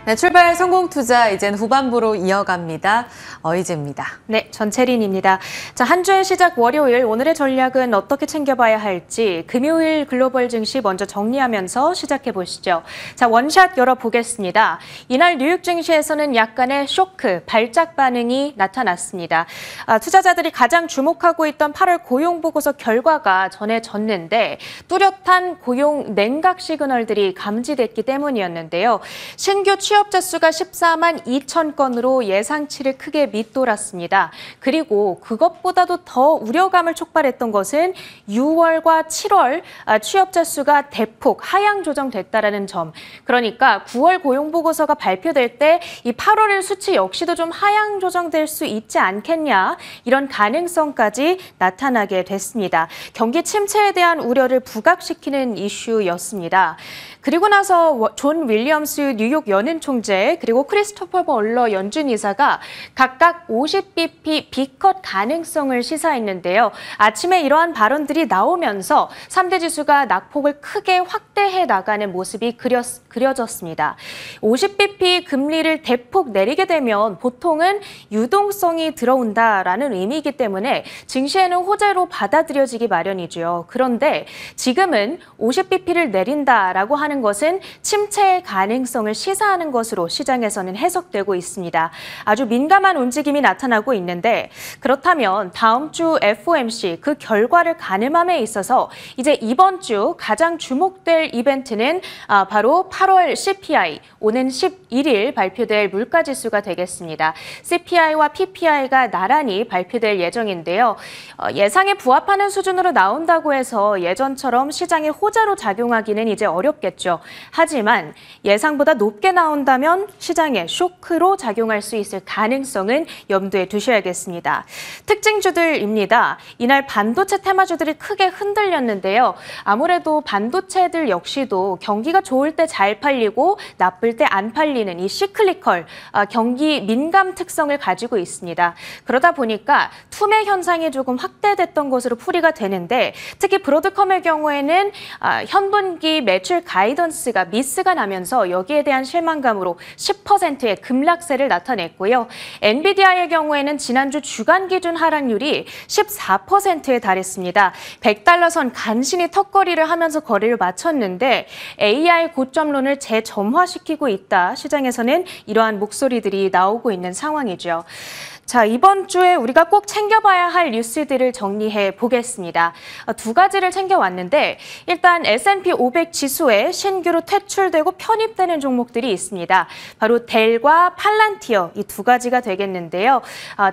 네, 출발 성공 투자 이젠 후반부로 이어갑니다. 어이즈입니다. 네, 전채린입니다. 자, 한 주의 시작 월요일 오늘의 전략은 어떻게 챙겨봐야 할지 금요일 글로벌 증시 먼저 정리하면서 시작해 보시죠. 자, 원샷 열어보겠습니다. 이날 뉴욕 증시에서는 약간의 쇼크, 발작 반응이 나타났습니다. 투자자들이 가장 주목하고 있던 8월 고용 보고서 결과가 전해졌는데 뚜렷한 고용 냉각 시그널들이 감지됐기 때문이었는데요. 신규 취업자 수가 14만 2천 건으로 예상치를 크게 밑돌았습니다. 그리고 그것보다도 더 우려감을 촉발했던 것은 6월과 7월 취업자 수가 대폭 하향 조정됐다라는 점. 그러니까 9월 고용 보고서가 발표될 때 이 8월의 수치 역시도 좀 하향 조정될 수 있지 않겠냐, 이런 가능성까지 나타나게 됐습니다. 경기 침체에 대한 우려를 부각시키는 이슈였습니다. 그리고 나서 존 윌리엄스 뉴욕 연은 총재 그리고 크리스토퍼 벌러 연준 이사가 각각 50bp 비컷 가능성을 시사했는데요. 아침에 이러한 발언들이 나오면서 3대 지수가 낙폭을 크게 확대해 나가는 모습이 그려졌습니다. 50bp 금리를 대폭 내리게 되면 보통은 유동성이 들어온다라는 의미이기 때문에 증시에는 호재로 받아들여지기 마련이죠. 그런데 지금은 50bp를 내린다라고 하는 것은 침체의 가능성을 시사하는 것으로 시장에서는 해석되고 있습니다. 아주 민감한 움직임이 나타나고 있는데, 그렇다면 다음 주 FOMC 그 결과를 가늠함에 있어서 이제 이번 주 가장 주목될 이벤트는 바로 8월 CPI, 오는 11일 발표될 물가지수가 되겠습니다. CPI와 PPI가 나란히 발표될 예정인데요. 예상에 부합하는 수준으로 나온다고 해서 예전처럼 시장의 호재로 작용하기는 이제 어렵겠죠. 하지만 예상보다 높게 나온다면 시장에 쇼크로 작용할 수 있을 가능성은 염두에 두셔야겠습니다. 특징주들입니다. 이날 반도체 테마주들이 크게 흔들렸는데요. 아무래도 반도체들 역시도 경기가 좋을 때 잘 팔리고 나쁠 때 안 팔리는 이 시클리컬, 경기 민감 특성을 가지고 있습니다. 그러다 보니까 투매 현상이 조금 확대됐던 것으로 풀이가 되는데, 특히 브로드컴의 경우에는 현분기 매출 가이던스가 미스가 나면서 여기에 대한 실망감으로 10%의 급락세를 나타냈고요. 엔비디아의 경우에는 지난주 주간 기준 하락률이 14%에 달했습니다. $100 선 간신히 턱걸이를 하면서 거래를 마쳤는데 AI 고점론을 재점화시키고 있다. 시장에서는 이러한 목소리들이 나오고 있는 상황이죠. 자, 이번 주에 우리가 꼭 챙겨봐야 할 뉴스들을 정리해 보겠습니다. 두 가지를 챙겨왔는데, 일단 S&P 500 지수에 신규로 퇴출되고 편입되는 종목들이 있습니다. 바로 델과 팔란티어, 이 두 가지가 되겠는데요.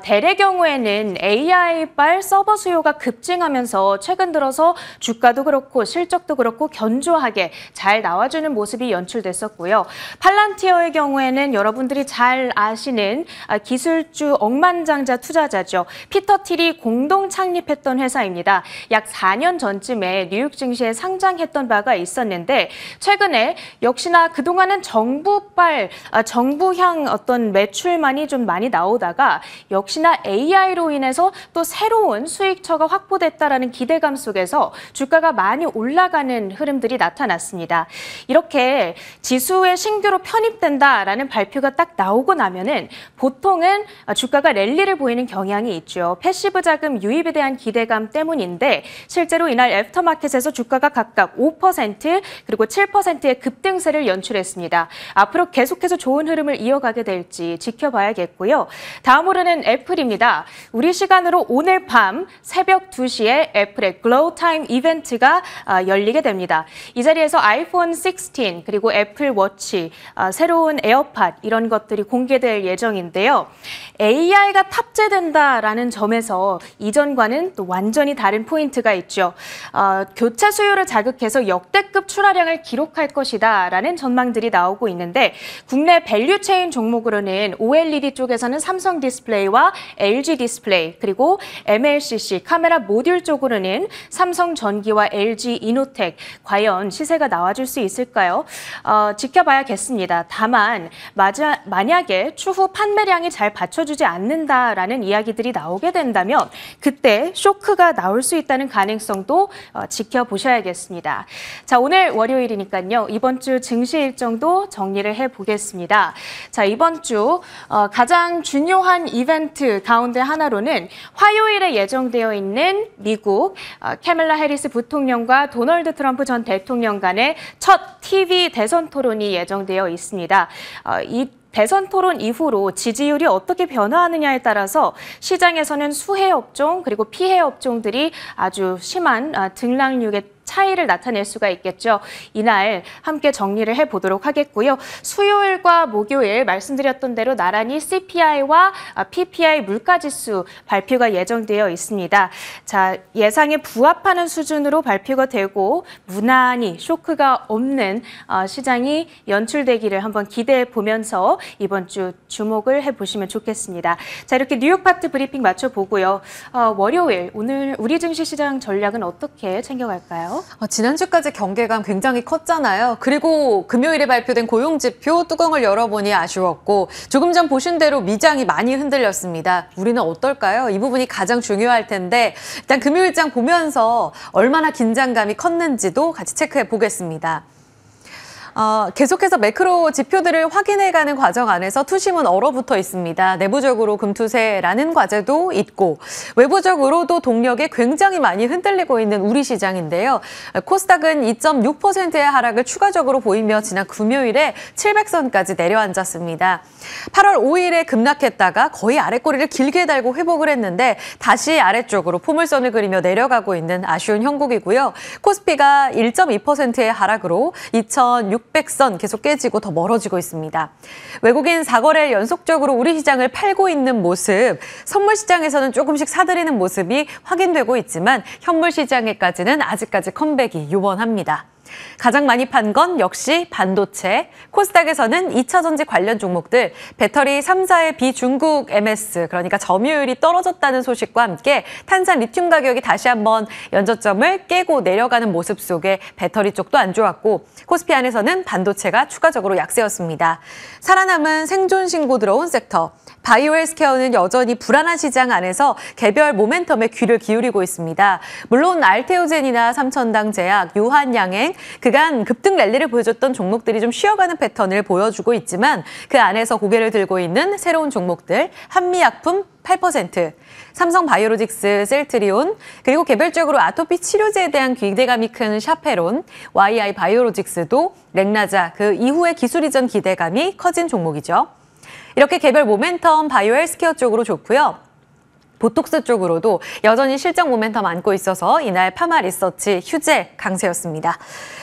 델의 경우에는 AI발 서버 수요가 급증하면서 최근 들어서 주가도 그렇고 실적도 그렇고 견조하게 잘 나와주는 모습이 연출됐었고요. 팔란티어의 경우에는 여러분들이 잘 아시는 기술주 억만장자 투자자죠. 피터 틸이 공동 창립했던 회사입니다. 약 4년 전쯤에 뉴욕 증시에 상장했던 바가 있었는데, 최근에 역시나 그동안은 정부향 어떤 매출만이 좀 많이 나오다가 역시나 AI로 인해서 또 새로운 수익처가 확보됐다라는 기대감 속에서 주가가 많이 올라가는 흐름들이 나타났습니다. 이렇게 지수에 신규로 편입된다라는 발표가 딱 나오고 나면은 보통은 주가가 랠리를 보이는 경향이 있죠. 패시브 자금 유입에 대한 기대감 때문인데, 실제로 이날 애프터마켓에서 주가가 각각 5% 그리고 7%의 급등세를 연출했습니다. 앞으로 계속해서 좋은 흐름을 이어가게 될지 지켜봐야겠고요. 다음으로는 애플입니다. 우리 시간으로 오늘 밤 새벽 2시에 애플의 글로우 타임 이벤트가 열리게 됩니다. 이 자리에서 아이폰 16 그리고 애플 워치, 새로운 에어팟 이런 것들이 공개될 예정인데요. AI가 탑재된다라는 점에서 이전과는 또 완전히 다른 포인트가 있죠. 교체 수요를 자극해서 역대급 출하량을 기록할 것이다라는 전망들이 나오고 있는데, 국내 밸류체인 종목으로는 OLED 쪽에서는 삼성 디스플레이와 LG 디스플레이, 그리고 MLCC 카메라 모듈 쪽으로는 삼성전기와 LG 이노텍, 과연 시세가 나와줄 수 있을까요? 지켜봐야겠습니다. 다만 만약에 추후 판매량이 잘 받쳐주지 않는 않는다라는 이야기들이 나오게 된다면 그때 쇼크가 나올 수 있다는 가능성도 지켜보셔야겠습니다. 자, 오늘 월요일이니까요. 이번 주 증시 일정도 정리를 해보겠습니다. 자, 이번 주 가장 중요한 이벤트 가운데 하나로는 화요일에 예정되어 있는 미국 카밀라 해리스 부통령과 도널드 트럼프 전 대통령 간의 첫 TV 대선 토론이 예정되어 있습니다. 이 대선 토론 이후로 지지율이 어떻게 변화하느냐에 따라서 시장에서는 수혜 업종 그리고 피해 업종들이 아주 심한 등락률의 차이를 나타낼 수가 있겠죠. 이날 함께 정리를 해보도록 하겠고요. 수요일과 목요일 말씀드렸던 대로 나란히 CPI와 PPI 물가지수 발표가 예정되어 있습니다. 자, 예상에 부합하는 수준으로 발표가 되고 무난히 쇼크가 없는 시장이 연출되기를 한번 기대해 보면서 이번 주 주목을 해보시면 좋겠습니다. 자, 이렇게 뉴욕 파트 브리핑 마쳐보고요. 월요일 오늘 우리 증시 시장 전략은 어떻게 챙겨갈까요? 지난주까지 경계감 굉장히 컸잖아요. 그리고 금요일에 발표된 고용지표 뚜껑을 열어보니 아쉬웠고 조금 전 보신 대로 미장이 많이 흔들렸습니다. 우리는 어떨까요? 이 부분이 가장 중요할 텐데 일단 금요일장 보면서 얼마나 긴장감이 컸는지도 같이 체크해 보겠습니다. 계속해서 매크로 지표들을 확인해가는 과정 안에서 투심은 얼어붙어 있습니다. 내부적으로 금투세라는 과제도 있고 외부적으로도 동력에 굉장히 많이 흔들리고 있는 우리 시장인데요. 코스닥은 2.6%의 하락을 추가적으로 보이며 지난 금요일에 700선까지 내려앉았습니다. 8월 5일에 급락했다가 거의 아랫꼬리를 길게 달고 회복을 했는데 다시 아래쪽으로 포물선을 그리며 내려가고 있는 아쉬운 형국이고요. 코스피가 1.2%의 하락으로 2,600선 계속 깨지고 더 멀어지고 있습니다. 외국인 4거래일 연속적으로 우리 시장을 팔고 있는 모습, 선물 시장에서는 조금씩 사들이는 모습이 확인되고 있지만 현물 시장에까지는 아직까지 컴백이 요원합니다. 가장 많이 판 건 역시 반도체. 코스닥에서는 2차 전지 관련 종목들, 배터리 3사의 비중국 MS, 그러니까 점유율이 떨어졌다는 소식과 함께 탄산 리튬 가격이 다시 한번 연저점을 깨고 내려가는 모습 속에 배터리 쪽도 안 좋았고 코스피 안에서는 반도체가 추가적으로 약세였습니다. 살아남은 생존 신고 들어온 섹터. 바이오 헬스케어는 여전히 불안한 시장 안에서 개별 모멘텀에 귀를 기울이고 있습니다. 물론 알테오젠이나 삼천당 제약, 유한양행, 그간 급등 랠리를 보여줬던 종목들이 좀 쉬어가는 패턴을 보여주고 있지만 그 안에서 고개를 들고 있는 새로운 종목들, 한미약품 8%, 삼성바이오로직스, 셀트리온, 그리고 개별적으로 아토피 치료제에 대한 기대감이 큰 샤페론, YI 바이오로직스도 렉나자, 그 이후의 기술 이전 기대감이 커진 종목이죠. 이렇게 개별 모멘텀 바이오 헬스케어 쪽으로 좋고요. 보톡스 쪽으로도 여전히 실적 모멘텀 안고 있어서 이날 파마 리서치, 휴재 강세였습니다.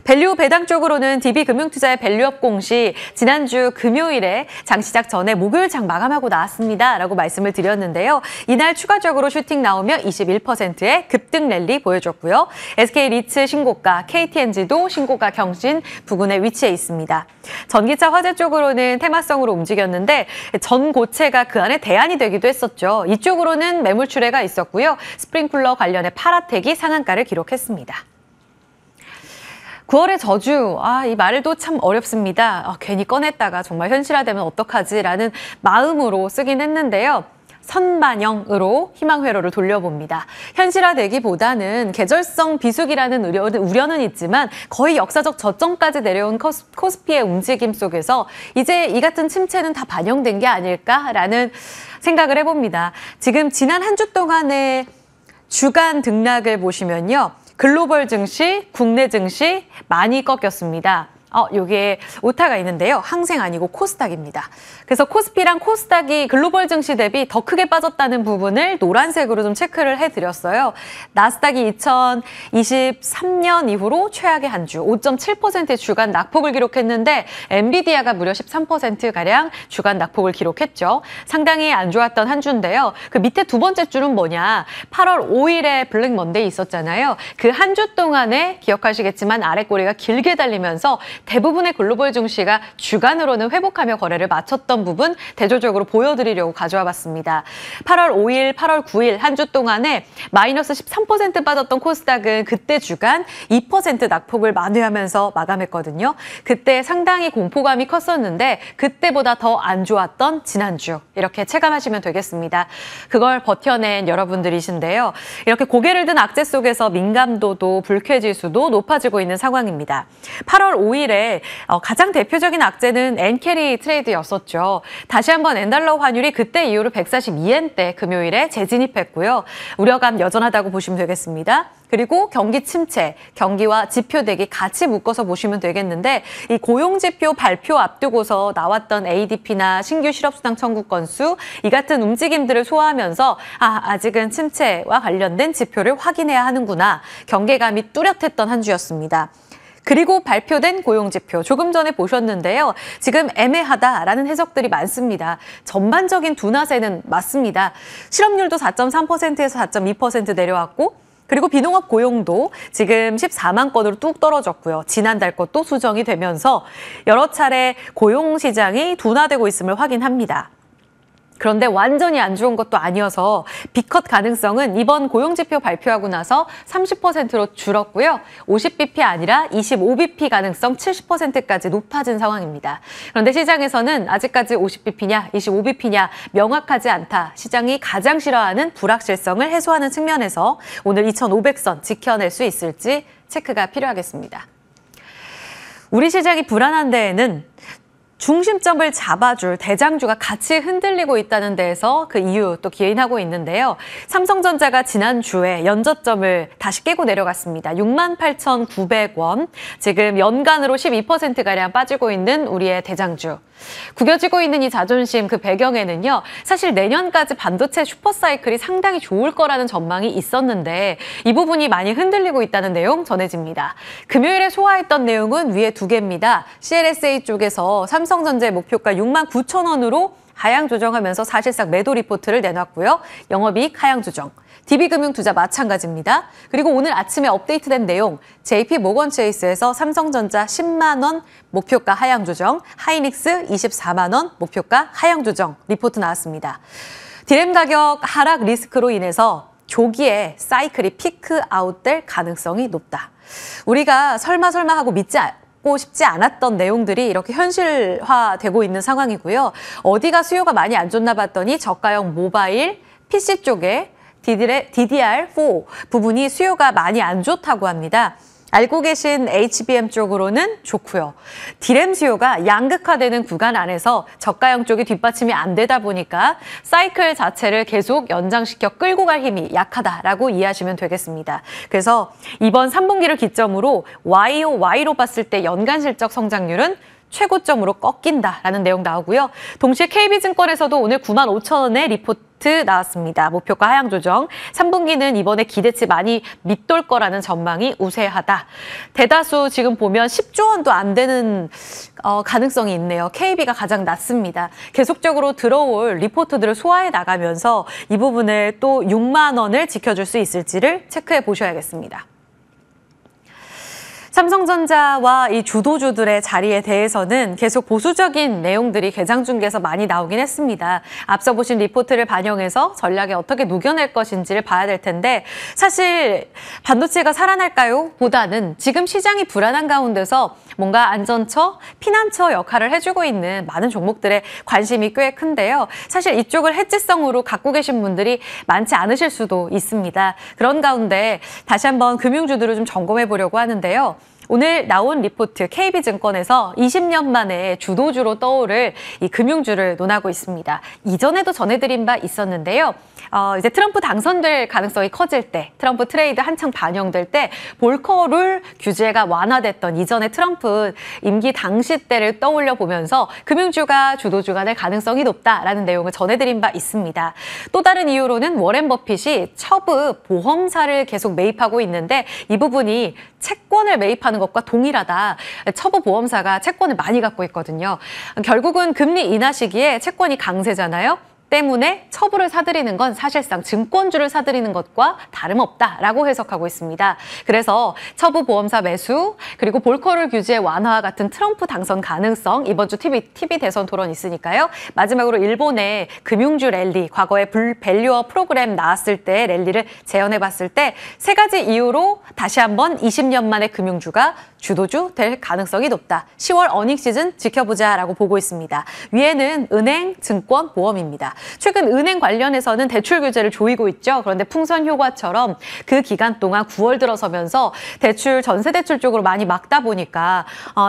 밸류 배당 쪽으로는 DB금융투자의 밸류업 공시 지난주 금요일에 장 시작 전에 목요일 장 마감하고 나왔습니다. 라고 말씀을 드렸는데요. 이날 추가적으로 슈팅 나오며 21%의 급등 랠리 보여줬고요. SK리츠 신고가, KTNG도 신고가 경신 부근에 위치해 있습니다. 전기차 화재 쪽으로는 테마성으로 움직였는데 전고체가 그 안에 대안이 되기도 했었죠. 이쪽으로는 매물 출회가 있었고요. 스프링쿨러 관련해 파라텍이 상한가를 기록했습니다. 9월의 저주, 이 말도 참 어렵습니다. 괜히 꺼냈다가 정말 현실화되면 어떡하지라는 마음으로 쓰긴 했는데요. 선반영으로 희망 회로를 돌려봅니다. 현실화되기보다는 계절성 비수기라는 우려는 있지만 거의 역사적 저점까지 내려온 코스피의 움직임 속에서 이제 이 같은 침체는 다 반영된 게 아닐까라는 생각을 해봅니다. 지금 지난 한 주 동안의 주간 등락을 보시면요. 글로벌 증시, 국내 증시 많이 꺾였습니다. 여기에 오타가 있는데요. 항생 아니고 코스닥입니다. 그래서 코스피랑 코스닥이 글로벌 증시 대비 더 크게 빠졌다는 부분을 노란색으로 좀 체크를 해드렸어요. 나스닥이 2023년 이후로 최악의 한 주, 5.7%의 주간 낙폭을 기록했는데 엔비디아가 무려 13%가량 주간 낙폭을 기록했죠. 상당히 안 좋았던 한 주인데요. 그 밑에 두 번째 주는 뭐냐. 8월 5일에 블랙 먼데이 있었잖아요. 그 한 주 동안에 기억하시겠지만 아랫꼬리가 길게 달리면서 대부분의 글로벌 증시가 주간으로는 회복하며 거래를 마쳤던 부분 대조적으로 보여드리려고 가져와 봤습니다. 8월 5일, 8월 9일 한 주 동안에 마이너스 13% 빠졌던 코스닥은 그때 주간 2% 낙폭을 만회하면서 마감했거든요. 그때 상당히 공포감이 컸었는데 그때보다 더 안 좋았던 지난주 이렇게 체감하시면 되겠습니다. 그걸 버텨낸 여러분들이신데요. 이렇게 고개를 든 악재 속에서 민감도도 불쾌지수도 높아지고 있는 상황입니다. 8월 5일에 가장 대표적인 악재는 엔캐리 트레이드였었죠. 다시 한번 엔달러 환율이 그때 이후로 142엔대 금요일에 재진입했고요. 우려감 여전하다고 보시면 되겠습니다. 그리고 경기 침체, 경기와 지표 대기 같이 묶어서 보시면 되겠는데 이 고용지표 발표 앞두고서 나왔던 ADP나 신규 실업수당 청구 건수 이 같은 움직임들을 소화하면서 아직은 침체와 관련된 지표를 확인해야 하는구나. 경계감이 뚜렷했던 한 주였습니다. 그리고 발표된 고용지표 조금 전에 보셨는데요. 지금 애매하다라는 해석들이 많습니다. 전반적인 둔화세는 맞습니다. 실업률도 4.3%에서 4.2% 내려왔고 그리고 비농업 고용도 지금 14만 건으로 뚝 떨어졌고요. 지난달 것도 수정이 되면서 여러 차례 고용 시장이 둔화되고 있음을 확인합니다. 그런데 완전히 안 좋은 것도 아니어서 B컷 가능성은 이번 고용지표 발표하고 나서 30%로 줄었고요. 50bp 아니라 25bp 가능성 70%까지 높아진 상황입니다. 그런데 시장에서는 아직까지 50bp냐 25bp냐 명확하지 않다. 시장이 가장 싫어하는 불확실성을 해소하는 측면에서 오늘 2500선 지켜낼 수 있을지 체크가 필요하겠습니다. 우리 시장이 불안한 데에는 중심점을 잡아줄 대장주가 같이 흔들리고 있다는 데에서 그 이유 또 기인하고 있는데요. 삼성전자가 지난주에 연저점을 다시 깨고 내려갔습니다. 68,900원. 지금 연간으로 12%가량 빠지고 있는 우리의 대장주. 구겨지고 있는 이 자존심 그 배경에는요. 사실 내년까지 반도체 슈퍼사이클이 상당히 좋을 거라는 전망이 있었는데 이 부분이 많이 흔들리고 있다는 내용 전해집니다. 금요일에 소화했던 내용은 위에 두 개입니다. CLSA 쪽에서 삼성전자의 목표가 69,000원으로 하향 조정하면서 사실상 매도 리포트를 내놨고요. 영업이익 하향 조정. DB금융투자 마찬가지입니다. 그리고 오늘 아침에 업데이트된 내용, JP모건 체이스에서 삼성전자 10만 원 목표가 하향 조정, 하이닉스 24만 원 목표가 하향 조정 리포트 나왔습니다. 디램 가격 하락 리스크로 인해서 조기에 사이클이 피크 아웃될 가능성이 높다. 우리가 설마 하고 믿고 싶지 않았던 내용들이 이렇게 현실화되고 있는 상황이고요. 어디가 수요가 많이 안 좋나 봤더니 저가형 모바일, PC 쪽에 DDR4 부분이 수요가 많이 안 좋다고 합니다. 알고 계신 HBM 쪽으로는 좋고요. 디램 수요가 양극화되는 구간 안에서 저가형 쪽이 뒷받침이 안 되다 보니까 사이클 자체를 계속 연장시켜 끌고 갈 힘이 약하다라고 이해하시면 되겠습니다. 그래서 이번 3분기를 기점으로 YOY로 봤을 때 연간 실적 성장률은 최고점으로 꺾인다라는 내용 나오고요. 동시에 KB증권에서도 오늘 95,000원의 리포트 나왔습니다. 목표가 하향 조정. 3분기는 이번에 기대치 많이 밑돌 거라는 전망이 우세하다. 대다수 지금 보면 10조 원도 안 되는 가능성이 있네요. KB가 가장 낮습니다. 계속적으로 들어올 리포트들을 소화해 나가면서 이 부분을 또 6만 원을 지켜줄 수 있을지를 체크해 보셔야겠습니다. 삼성전자와 이 주도주들의 자리에 대해서는 계속 보수적인 내용들이 개장 중계에서 많이 나오긴 했습니다. 앞서 보신 리포트를 반영해서 전략에 어떻게 녹여낼 것인지를 봐야 될 텐데 사실 반도체가 살아날까요? 보다는 지금 시장이 불안한 가운데서 뭔가 안전처, 피난처 역할을 해주고 있는 많은 종목들의 관심이 꽤 큰데요. 사실 이쪽을 해지성으로 갖고 계신 분들이 많지 않으실 수도 있습니다. 그런 가운데 다시 한번 금융주들을 좀 점검해 보려고 하는데요. 오늘 나온 리포트 KB증권에서 20년 만에 주도주로 떠오를 이 금융주를 논하고 있습니다. 이전에도 전해드린 바 있었는데요. 이제 트럼프 당선될 가능성이 커질 때, 트럼프 트레이드 한창 반영될 때 볼커룰 규제가 완화됐던 이전의 트럼프 임기 당시 때를 떠올려 보면서 금융주가 주도주가 될 가능성이 높다라는 내용을 전해드린 바 있습니다. 또 다른 이유로는 워렌 버핏이 처브 보험사를 계속 매입하고 있는데 이 부분이 채권을 매입하는 것과 동일하다. 처브 보험사가 채권을 많이 갖고 있거든요. 결국은 금리 인하 시기에 채권이 강세잖아요. 때문에 처분을 사들이는 건 사실상 증권주를 사들이는 것과 다름없다라고 해석하고 있습니다. 그래서 처부보험사 매수, 그리고 볼커럴 규제 완화 같은 트럼프 당선 가능성, 이번 주 TV 대선 토론 있으니까요. 마지막으로 일본의 금융주 랠리, 과거에 밸류어 프로그램 나왔을 때 랠리를 재현해봤을 때 세 가지 이유로 다시 한번 20년 만에 금융주가 주도주 될 가능성이 높다. 10월 어닝 시즌 지켜보자라고 보고 있습니다. 위에는 은행, 증권, 보험입니다. 최근 은행 관련해서는 대출 규제를 조이고 있죠. 그런데 풍선 효과처럼 그 기간 동안 9월 들어서면서 대출, 전세대출 쪽으로 많이 막다 보니까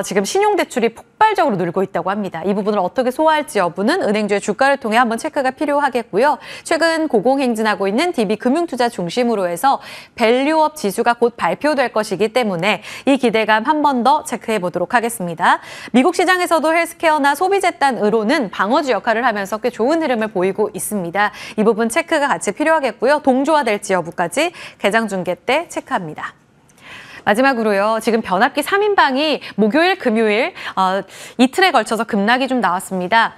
지금 신용대출이 폭발적으로 늘고 있다고 합니다. 이 부분을 어떻게 소화할지 여부는 은행주의 주가를 통해 한번 체크가 필요하겠고요. 최근 고공행진하고 있는 DB 금융투자 중심으로 해서 밸류업 지수가 곧 발표될 것이기 때문에 이 기대감 한 번 더 체크해 보도록 하겠습니다. 미국 시장에서도 헬스케어나 소비재단으로는 방어주 역할을 하면서 꽤 좋은 흐름을 보이고 있습니다. 이 부분 체크가 같이 필요하겠고요. 동조화될지 여부까지 개장 중계 때 체크합니다. 마지막으로요. 지금 변압기 3인방이 목요일, 금요일 이틀에 걸쳐서 급락이 좀 나왔습니다.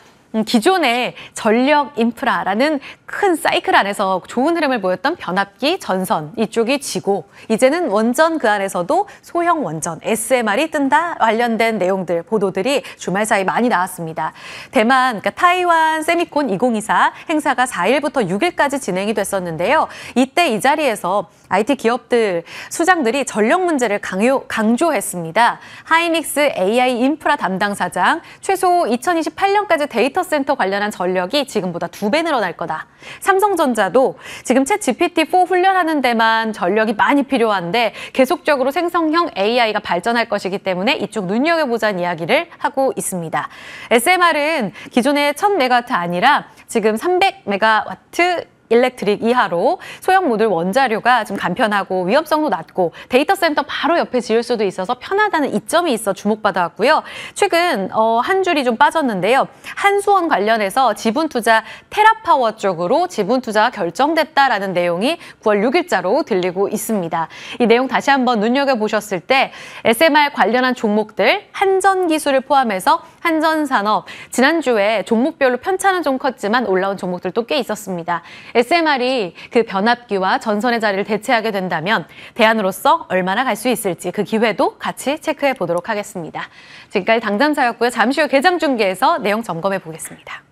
기존의 전력 인프라라는 큰 사이클 안에서 좋은 흐름을 보였던 변압기, 전선 이쪽이 지고 이제는 원전 그 안에서도 소형 원전, SMR이 뜬다 관련된 내용들, 보도들이 주말 사이 많이 나왔습니다. 대만, 그러니까 타이완 세미콘 2024 행사가 4일부터 6일까지 진행이 됐었는데요. 이때 이 자리에서 IT 기업들, 수장들이 전력 문제를 강조했습니다. 하이닉스 AI 인프라 담당 사장, 최소 2028년까지 데이터 센터 관련한 전력이 지금보다 2배 늘어날 거다. 삼성전자도 지금 챗 GPT-4 훈련하는 데만 전력이 많이 필요한데 계속적으로 생성형 AI가 발전할 것이기 때문에 이쪽 눈여겨보자는 이야기를 하고 있습니다. SMR은 기존의 1000메가와트 아니라 지금 300메가와트 일렉트릭 이하로 소형 모듈 원자료가 좀 간편하고 위험성도 낮고 데이터 센터 바로 옆에 지을 수도 있어서 편하다는 이점이 있어 주목받아왔고요. 최근 한 줄이 좀 빠졌는데요. 한수원 관련해서 지분 투자 테라파워 쪽으로 지분 투자가 결정됐다라는 내용이 9월 6일자로 들리고 있습니다. 이 내용 다시 한번 눈여겨보셨을 때 SMR 관련한 종목들, 한전기술을 포함해서 한전산업, 지난주에 종목별로 편차는 좀 컸지만 올라온 종목들도 꽤 있었습니다. SMR이 그 변압기와 전선의 자리를 대체하게 된다면 대안으로서 얼마나 갈 수 있을지 그 기회도 같이 체크해 보도록 하겠습니다. 지금까지 당담사였고요. 잠시 후 개장 중계에서 내용 점검해 보겠습니다.